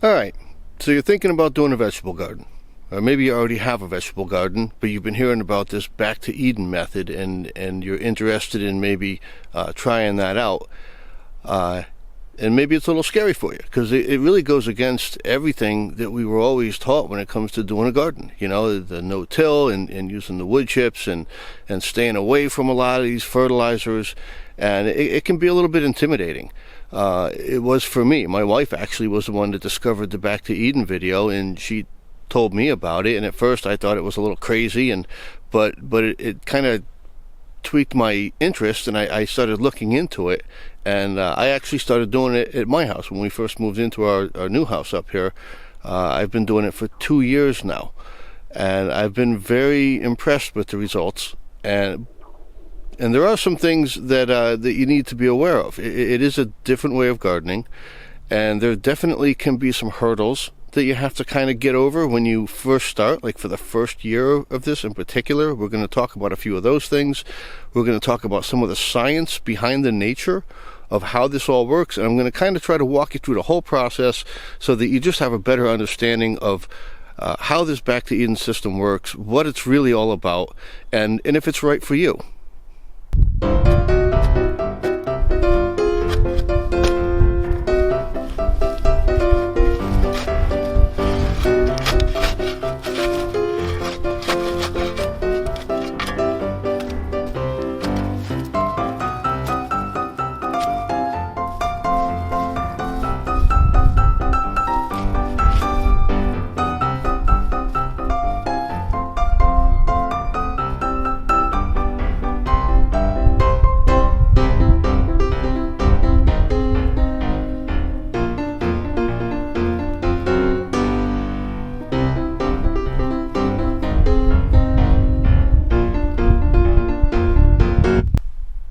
Alright, so you're thinking about doing a vegetable garden. Or maybe you already have a vegetable garden, but you've been hearing about this back to Eden method and you're interested in maybe trying that out. And maybe it's a little scary for you because it really goes against everything that we were always taught when it comes to doing a garden. You know, the no-till and using the wood chips and staying away from a lot of these fertilizers. And it can be a little bit intimidating. It was for me. My wife actually was the one that discovered the Back to Eden video, and she told me about it. And at first I thought it was a little crazy, but it kind of tweaked my interest, and I started looking into it. And I actually started doing it at my house when we first moved into our new house up here. I've been doing it for 2 years now, and I've been very impressed with the results. And there are some things that you need to be aware of. It is a different way of gardening, and there definitely can be some hurdles that you have to kind of get over when you first start, like for the first year of this in particular. We're going to talk about a few of those things. We're going to talk about some of the science behind the nature of how this all works, and I'm going to kind of try to walk you through the whole process so that you just have a better understanding of how this Back to Eden system works, what it's really all about, and if it's right for you.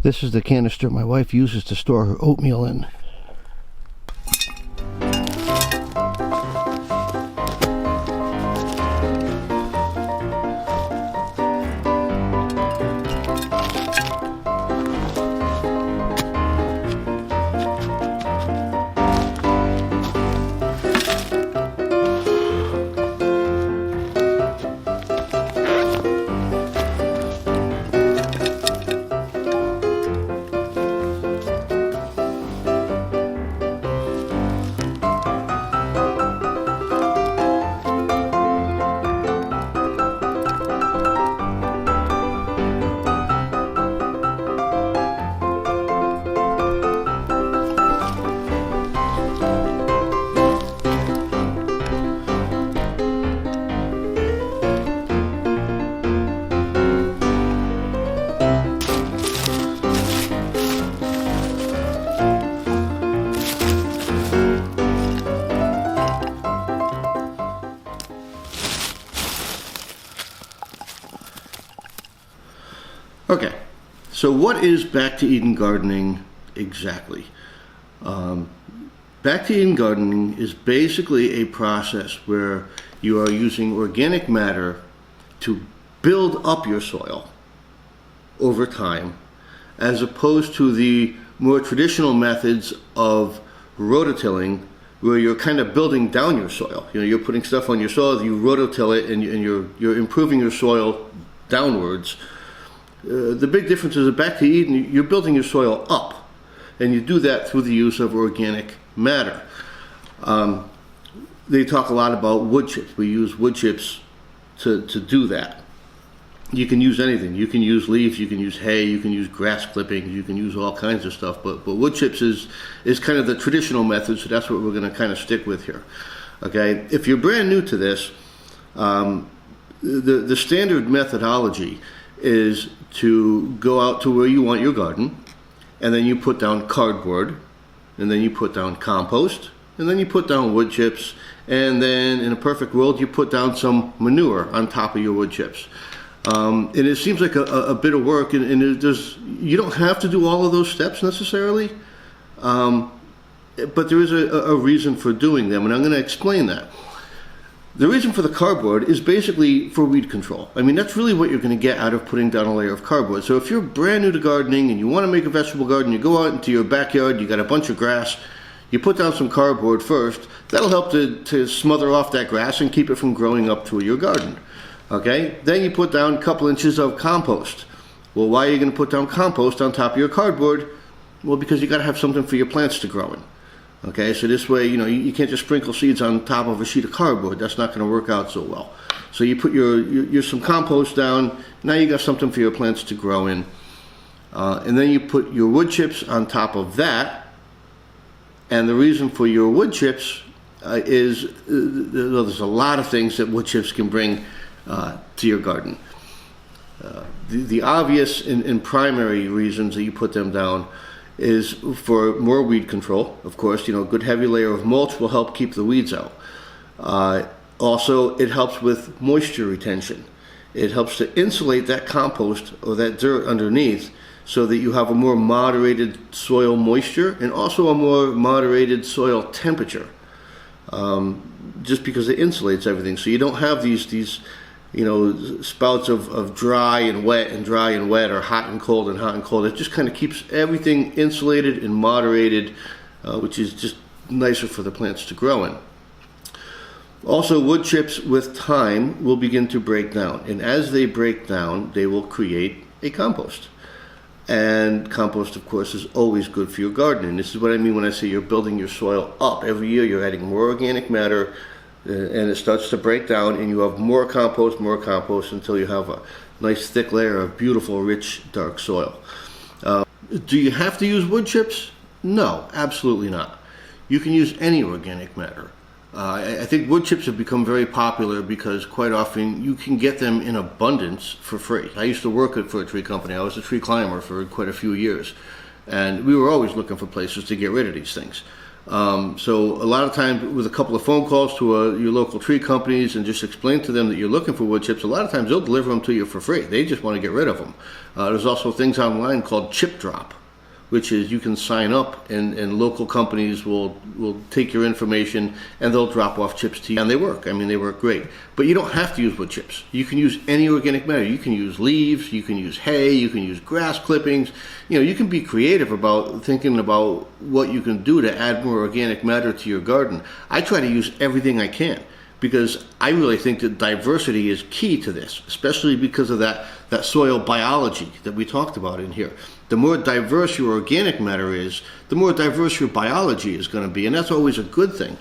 This is the canister my wife uses to store her oatmeal in. Okay, so what is Back to Eden gardening exactly? Back to Eden gardening is basically a process where you are using organic matter to build up your soil over time, as opposed to the more traditional methods of rototilling, where you're kind of building down your soil. You know, you're putting stuff on your soil, you rototill it, and you're improving your soil downwards. The big difference is that Back to Eden, you're building your soil up, and you do that through the use of organic matter. They talk a lot about wood chips. We use wood chips to do that. You can use anything. You can use leaves, you can use hay, you can use grass clippings, you can use all kinds of stuff, but wood chips is kind of the traditional method, so that's what we're going to kind of stick with here. Okay, if you're brand new to this, the standard methodology is to go out to where you want your garden, and then you put down cardboard, and then you put down compost, and then you put down wood chips, and then in a perfect world you put down some manure on top of your wood chips. And it seems like a bit of work, and you don't have to do all of those steps necessarily, but there is a reason for doing them, and I'm going to explain that. The reason for the cardboard is basically for weed control. I mean, that's really what you're going to get out of putting down a layer of cardboard. So if you're brand new to gardening and you want to make a vegetable garden, you go out into your backyard, you got a bunch of grass, you put down some cardboard first, That'll help to smother off that grass and keep it from growing up through your garden. Okay, then you put down a couple inches of compost. Well, why are you going to put down compost on top of your cardboard? Well, because you got to have something for your plants to grow in. Okay, so this way, you can't just sprinkle seeds on top of a sheet of cardboard. That's not going to work out so well. So you put your some compost down. Now you got something for your plants to grow in. And then you put your wood chips on top of that. And the reason for your wood chips is there's a lot of things that wood chips can bring to your garden. The obvious and primary reasons that you put them down is for more weed control. Of course, good heavy layer of mulch will help keep the weeds out. Also, it helps with moisture retention. It helps to insulate that compost or that dirt underneath so that you have a more moderated soil moisture and also a more moderated soil temperature. Just because it insulates everything. So you don't have these spouts of dry and wet and dry and wet, or hot and cold and hot and cold. It just kind of keeps everything insulated and moderated, which is just nicer for the plants to grow in. Also, wood chips with time will begin to break down, and as they break down, they will create a compost. And compost, of course, is always good for your garden. And this is what I mean when I say you're building your soil up. Every year you're adding more organic matter, and it starts to break down, and you have more compost until you have a nice thick layer of beautiful, rich, dark soil. Do you have to use wood chips? No, absolutely not. You can use any organic matter. I think wood chips have become very popular because quite often you can get them in abundance for free. I used to work for a tree company. I was a tree climber for quite a few years, and we were always looking for places to get rid of these things. So a lot of times with a couple of phone calls to your local tree companies and just explain to them that you're looking for wood chips, a lot of times they'll deliver them to you for free. They just want to get rid of them. There's also things online called Chip Drop, which is you can sign up and local companies will take your information and they'll drop off chips to you. And they work. I mean, they work great. But you don't have to use wood chips. You can use any organic matter. You can use leaves, you can use hay, you can use grass clippings. You can be creative about thinking about what you can do to add more organic matter to your garden. I try to use everything I can, because I really think that diversity is key to this, especially because of that soil biology that we talked about in here. The more diverse your organic matter is, the more diverse your biology is going to be, and that's always a good thing.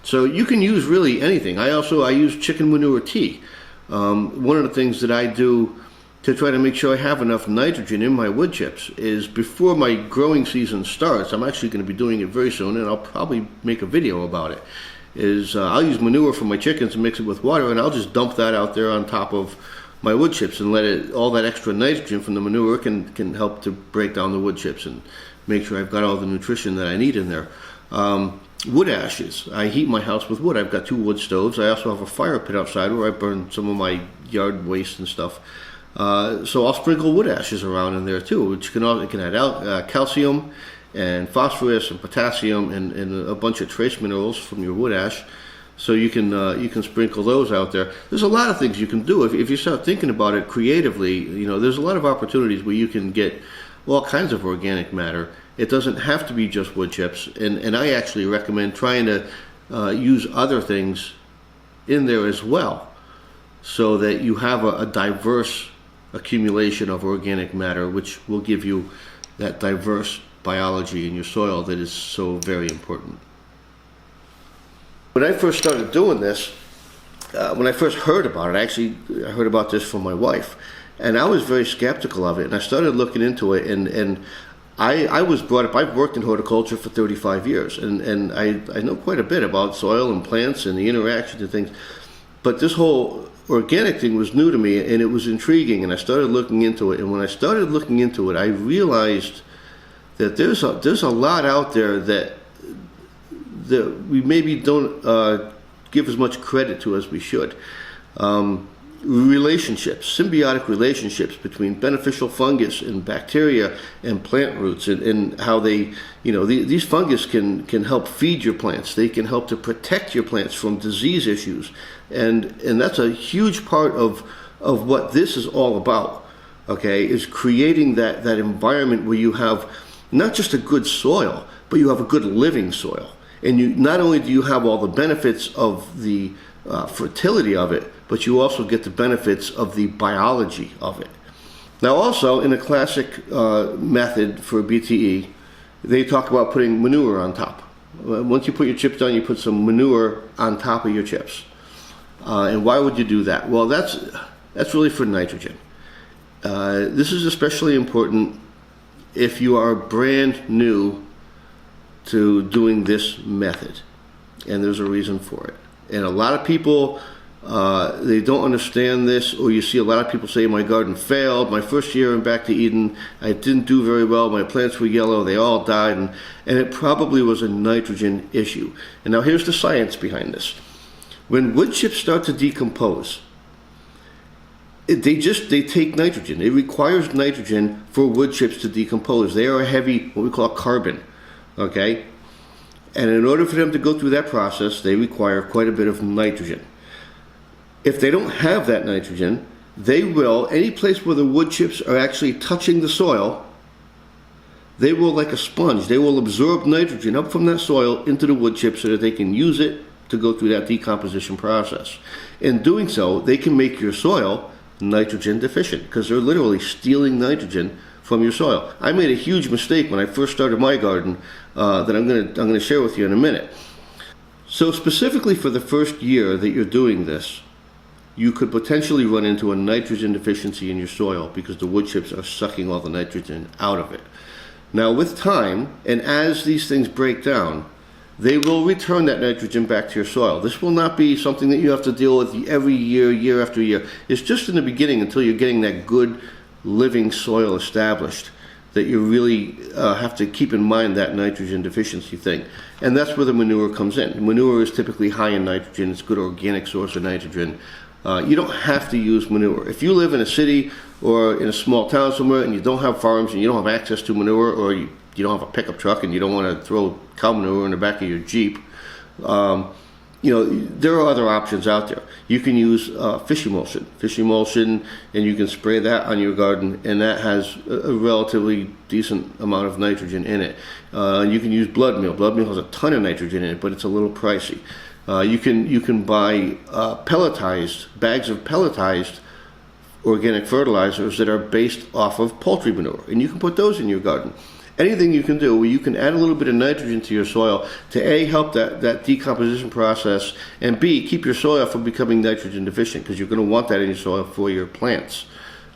So you can use really anything. I use chicken manure tea. One of the things that I do to try to make sure I have enough nitrogen in my wood chips is before my growing season starts, I'm actually going to be doing it very soon, and I'll probably make a video about it, I'll use manure from my chickens and mix it with water, and I'll just dump that out there on top of my wood chips and let all that extra nitrogen from the manure can help to break down the wood chips and make sure I've got all the nutrition that I need in there. Wood ashes. I heat my house with wood. I've got 2 wood stoves. I also have a fire pit outside where I burn some of my yard waste and stuff. So I'll sprinkle wood ashes around in there too, which can add calcium and phosphorus and potassium and a bunch of trace minerals from your wood ash. So you can sprinkle those out there. There's a lot of things you can do if you start thinking about it creatively. There's a lot of opportunities where you can get all kinds of organic matter. It doesn't have to be just wood chips, and I actually recommend trying to use other things in there as well, so that you have a diverse accumulation of organic matter, which will give you that diverse biology in your soil that is so very important. When I first started doing this, when I first heard about it, I heard about this from my wife, and I was very skeptical of it, and I started looking into it, and I was brought up, I've worked in horticulture for 35 years, and I know quite a bit about soil and plants and the interactions and things, but this whole organic thing was new to me, and it was intriguing, and I started looking into it, and when I started looking into it, I realized that there's a lot out there that we maybe don't give as much credit to as we should. Relationships, symbiotic relationships between beneficial fungus and bacteria and plant roots, and how they, these fungus can help feed your plants. They can help to protect your plants from disease issues, and that's a huge part of what this is all about. Okay, is creating that environment where you have not just a good soil, but you have a good living soil. And you not only do you have all the benefits of the fertility of it, but you also get the benefits of the biology of it. Now also, in a classic method for BTE, they talk about putting manure on top. Once you put your chips down, you put some manure on top of your chips. And why would you do that? Well, that's really for nitrogen. This is especially important if you are brand new to doing this method, and there's a reason for it. And a lot of people, they don't understand this, or you see a lot of people say, my garden failed. My first year in Back to Eden, I didn't do very well. My plants were yellow. They all died. And it probably was a nitrogen issue. And now here's the science behind this. When wood chips start to decompose, they take nitrogen. It requires nitrogen for wood chips to decompose. They are a heavy, what we call carbon, okay? And in order for them to go through that process, they require quite a bit of nitrogen. If they don't have that nitrogen, they will, any place where the wood chips are actually touching the soil, they will, like a sponge, they will absorb nitrogen up from that soil into the wood chips so that they can use it to go through that decomposition process. In doing so, they can make your soil nitrogen deficient because they're literally stealing nitrogen from your soil. I made a huge mistake when I first started my garden that I'm going to share with you in a minute. So specifically for the first year that you're doing this, you could potentially run into a nitrogen deficiency in your soil because the wood chips are sucking all the nitrogen out of it. Now with time, and as these things break down, they will return that nitrogen back to your soil. This will not be something that you have to deal with every year, year after year. It's just in the beginning until you're getting that good living soil established that you really have to keep in mind that nitrogen deficiency thing. And that's where the manure comes in. Manure is typically high in nitrogen. It's a good organic source of nitrogen. You don't have to use manure. If you live in a city or in a small town somewhere and you don't have farms and you don't have access to manure, or you don't have a pickup truck and you don't want to throw cow manure in the back of your Jeep, there are other options out there. You can use fish emulsion, and you can spray that on your garden, and that has a relatively decent amount of nitrogen in it. You can use blood meal. Blood meal has a ton of nitrogen in it, but it's a little pricey. You can buy bags of pelletized organic fertilizers that are based off of poultry manure, and you can put those in your garden. Anything you can do where you can add a little bit of nitrogen to your soil to A, help that decomposition process, and B, keep your soil from becoming nitrogen deficient, because you're going to want that in your soil for your plants,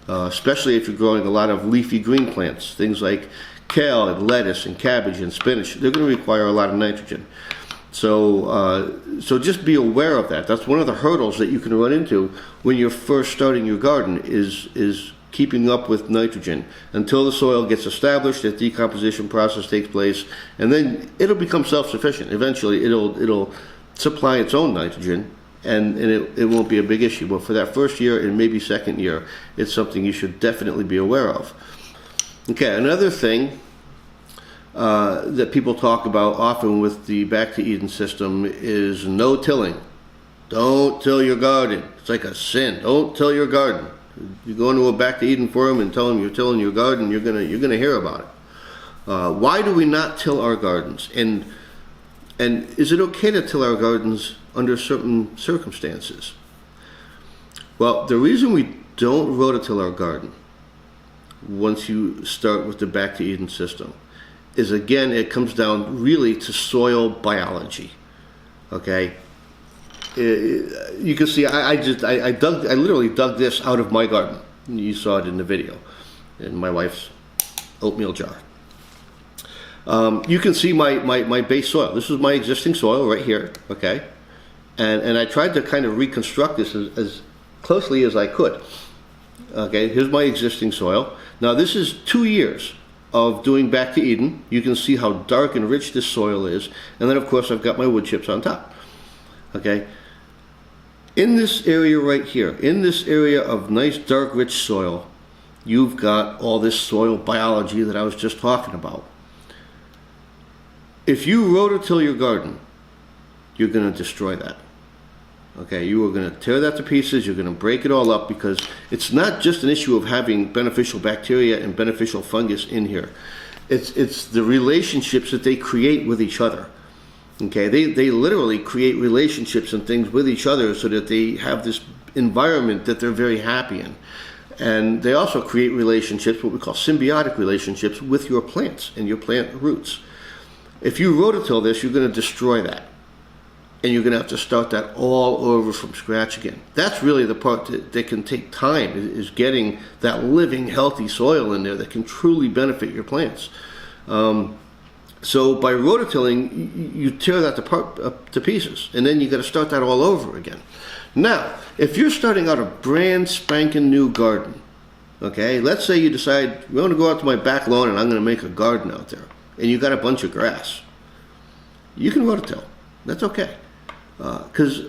especially if you're growing a lot of leafy green plants, things like kale and lettuce and cabbage and spinach. They're going to require a lot of nitrogen. So just be aware of that. That's one of the hurdles that you can run into when you're first starting your garden is keeping up with nitrogen until the soil gets established, that decomposition process takes place, and then it'll become self-sufficient. Eventually it'll supply its own nitrogen, and it won't be a big issue. But for that first year and maybe second year, it's something you should definitely be aware of. Okay, another thing that people talk about often with the Back to Eden system is no tilling. Don't till your garden. It's like a sin. Don't till your garden. You go into a Back to Eden forum and tell them you're tilling your garden, you're gonna hear about it. Why do we not till our gardens? And is it okay to till our gardens under certain circumstances? Well, the reason we don't rototill our garden once you start with the Back to Eden system is, again, it comes down really to soil biology. Okay. You can see I literally dug this out of my garden. You saw it in the video, in my wife's oatmeal jar. You can see my base soil. This is my existing soil right here, okay? And I tried to kind of reconstruct this as closely as I could. Okay, here's my existing soil. Now this is 2 years of doing Back to Eden. You can see how dark and rich this soil is. And then of course I've got my wood chips on top. Okay. In this area right here, in this area of nice dark rich soil, you've got all this soil biology that I was just talking about. If you rototill your garden, you're going to destroy that. Okay, you are going to tear that to pieces, you're going to break it all up, because it's not just an issue of having beneficial bacteria and beneficial fungus in here. It's the relationships that they create with each other. Okay, they literally create relationships and things with each other so that they have this environment that they're very happy in. And they also create relationships, what we call symbiotic relationships, with your plants and your plant roots. If you rototill this, you're going to destroy that. And you're going to have to start that all over from scratch again. That's really the part that can take time, is getting that living, healthy soil in there that can truly benefit your plants. So by rototilling, you tear that to pieces, and then you got to start that all over again. Now, if you're starting out a brand spanking new garden, okay, let's say you decide, I'm going to go out to my back lawn and I'm going to make a garden out there, and you got a bunch of grass, you can rototill. That's okay. Because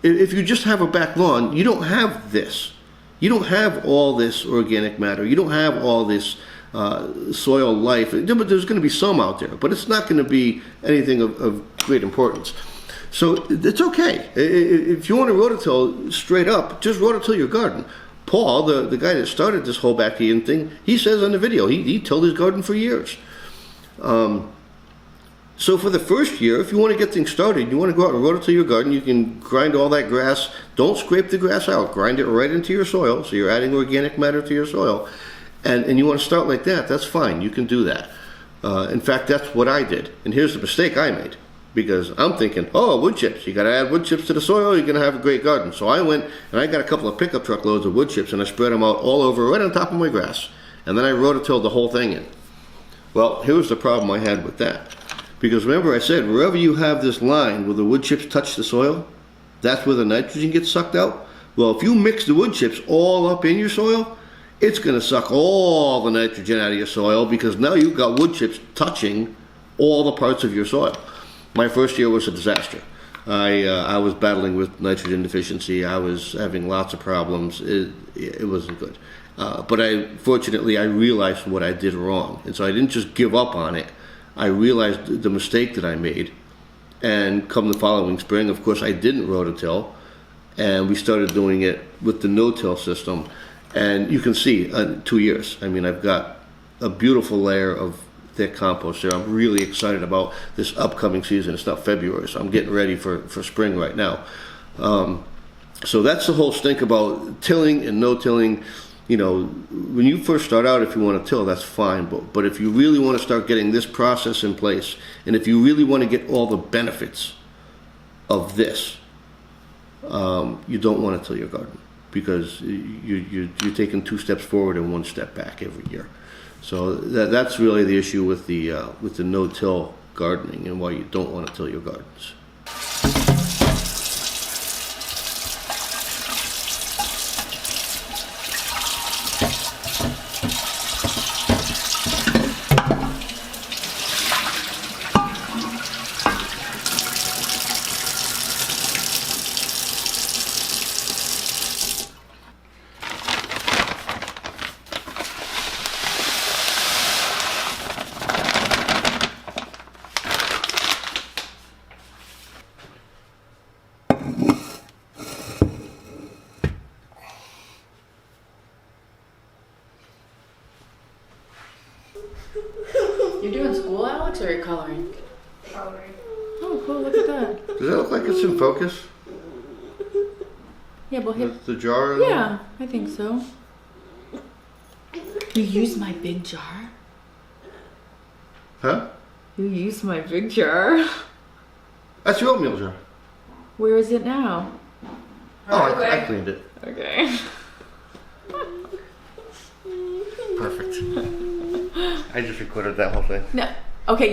if you just have a back lawn, you don't have this. You don't have all this organic matter. You don't have all this soil life. There's going to be some out there, but it's not going to be anything of great importance. So it's okay. If you want to rototill straight up, just rototill your garden. Paul, the guy that started this whole backyard thing, he says on the video, he tilled his garden for years. So for the first year, if you want to get things started, you want to go out and rototill your garden, you can grind all that grass. Don't scrape the grass out. Grind it right into your soil, so you're adding organic matter to your soil. And you want to start like that, that's fine. You can do that. In fact, that's what I did. And here's the mistake I made. Because I'm thinking, oh, wood chips. You got to add wood chips to the soil, you're going to have a great garden. So I went and I got a couple of pickup truck loads of wood chips and I spread them out all over, right on top of my grass. And then I rototilled the whole thing in. Well, here's the problem I had with that. Because remember I said, wherever you have this line where the wood chips touch the soil, that's where the nitrogen gets sucked out. Well, if you mix the wood chips all up in your soil, it's going to suck all the nitrogen out of your soil, because now you've got wood chips touching all the parts of your soil. My first year was a disaster. I was battling with nitrogen deficiency. I was having lots of problems. It wasn't good. But fortunately, I realized what I did wrong. And so I didn't just give up on it. I realized the mistake that I made. And come the following spring, of course, I didn't rototill. And we started doing it with the no-till system. And you can see, 2 years. I mean, I've got a beautiful layer of thick compost there. I'm really excited about this upcoming season. It's not February, so I'm getting ready for spring right now. So that's the whole stink about tilling and no tilling. You know, when you first start out, if you want to till, that's fine. But if you really want to start getting this process in place, and if you really want to get all the benefits of this, you don't want to till your garden, because you're taking 2 steps forward and 1 step back every year. So that's really the issue with the no-till gardening, and why you don't want to till your gardens. You're doing school, Alex, or are you coloring? Coloring. Oh, cool, look at that. Does that look like it's in focus? Yeah, but The jar? yeah, I think so. You used my big jar? Huh? You used my big jar? That's your oatmeal jar. Where is it now? Oh, I cleaned it. Okay. Perfect. I just recorded that whole thing. No. Okay,